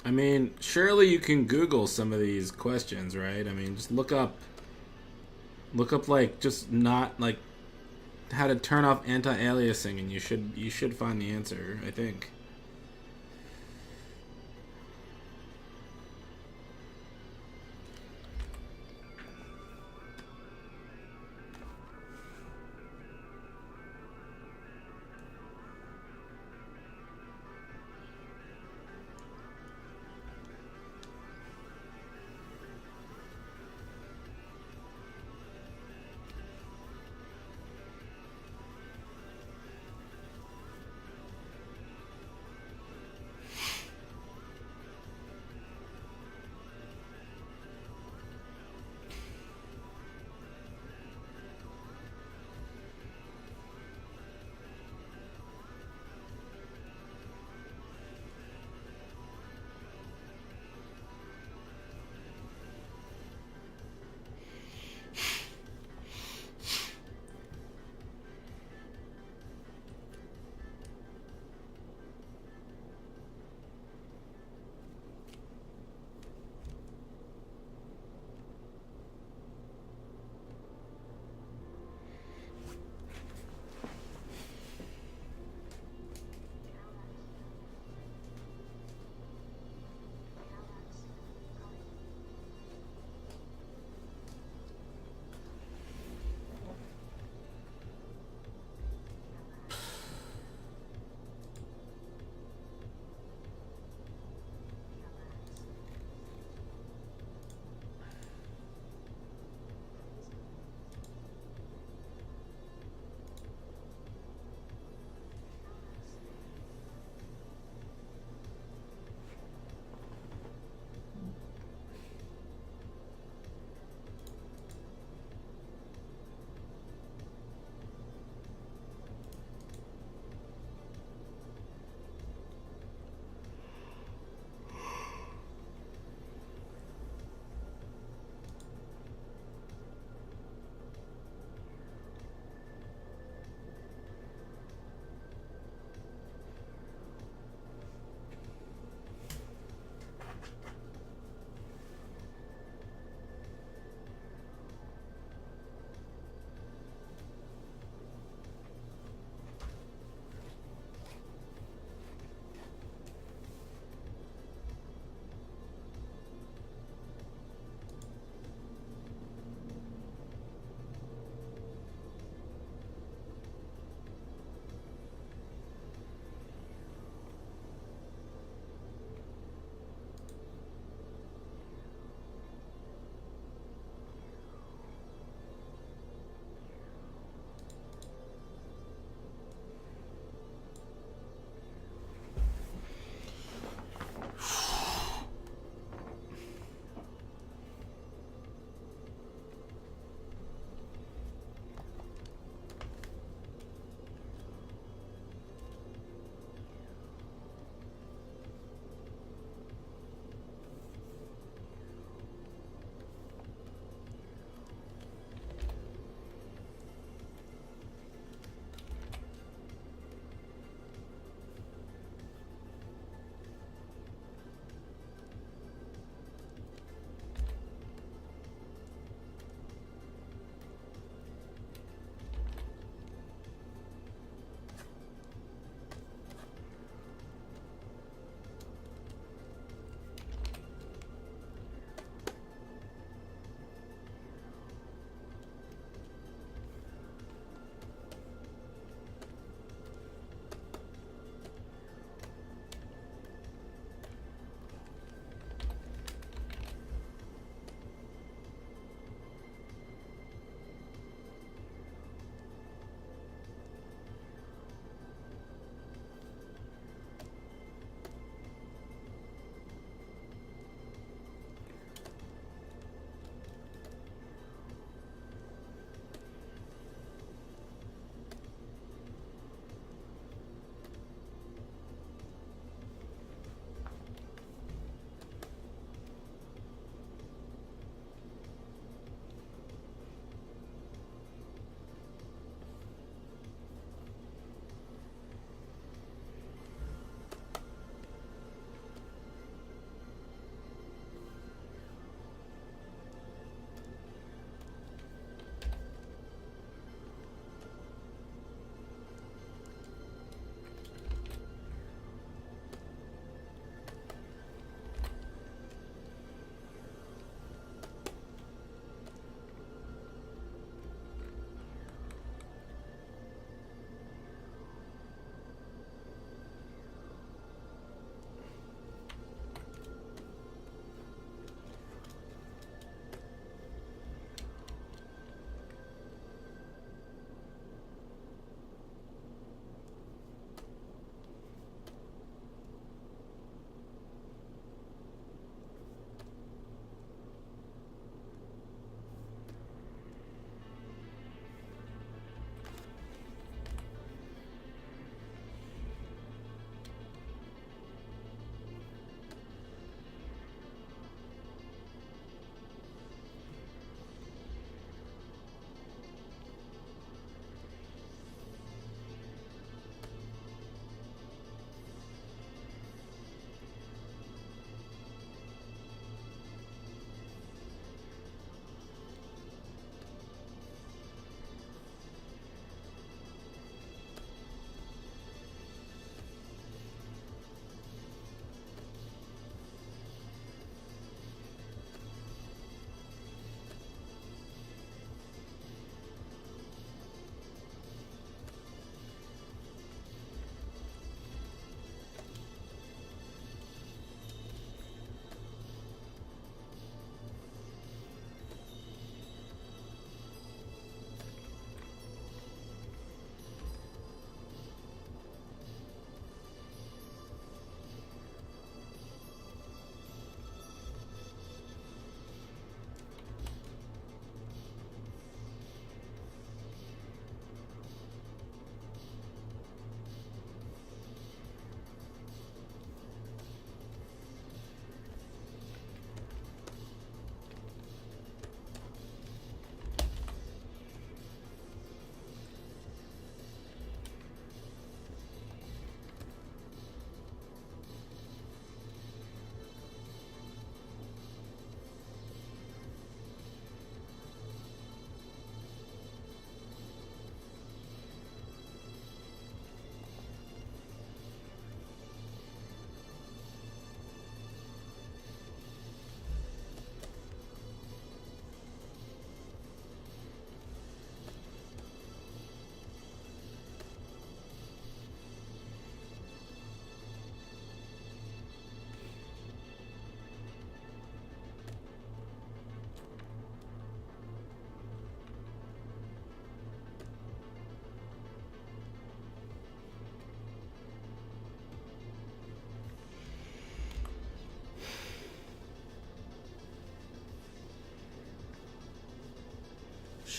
I mean, surely you can Google some of these questions, right? I mean, just look up like just not like how to turn off anti-aliasing, and you should find the answer. I think.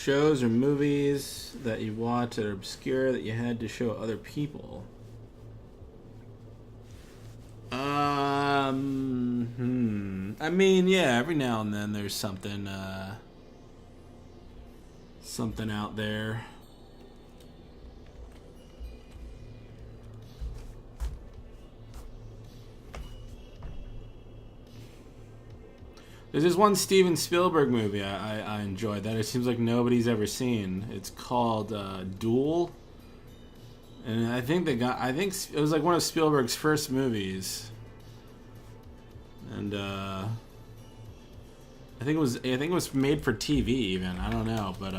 shows or movies that you watch that are obscure that you had to show other people. I mean, yeah, every now and then there's something out there. There's this one Steven Spielberg movie I enjoyed that it seems like nobody's ever seen. It's called Duel, and I think it was like one of Spielberg's first movies, and I think it was made for TV even. I don't know, but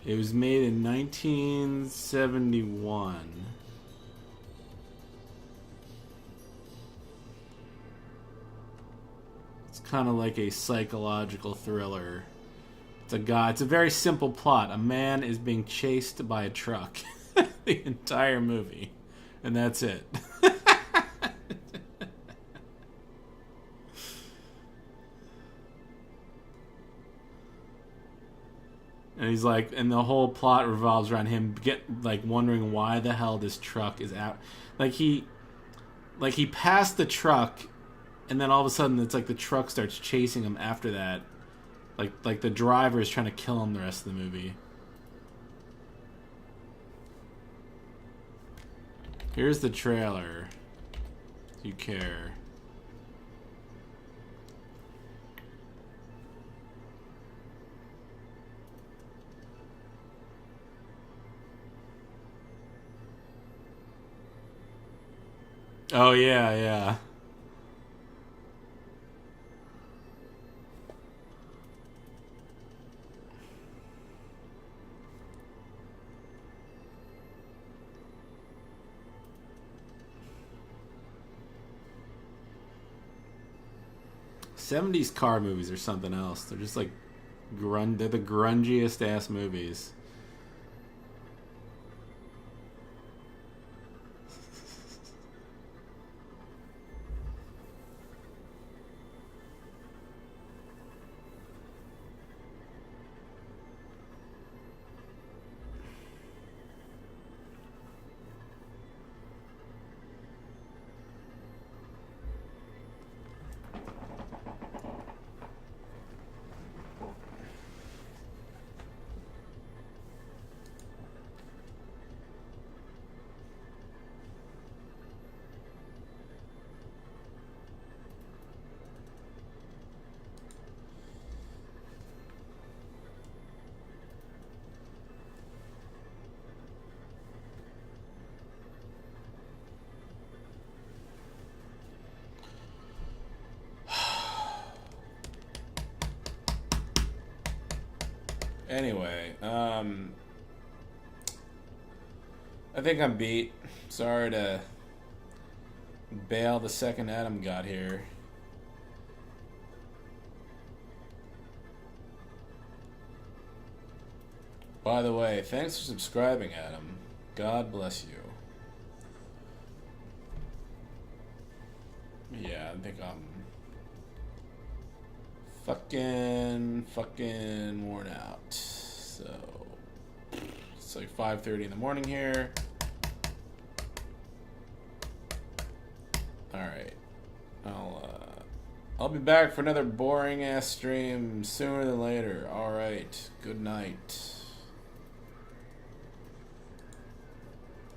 it was made in 1971. Kind of like a psychological thriller. It's a very simple plot. A man is being chased by a truck the entire movie, and that's it. And he's like, and the whole plot revolves around him wondering why the hell this truck is out. Like he passed the truck. And then all of a sudden, it's like the truck starts chasing him after that. Like the driver is trying to kill him the rest of the movie. Here's the trailer. If you care. Oh, yeah, yeah. '70s car movies are something else. They're just like they're the grungiest ass movies. Anyway, I think I'm beat. Sorry to bail the second Adam got here. By the way, thanks for subscribing, Adam. God bless you. Yeah, I think I'm fucking worn out. So it's like 5:30 in the morning here. All right, I'll be back for another boring ass stream sooner than later. All right, good night.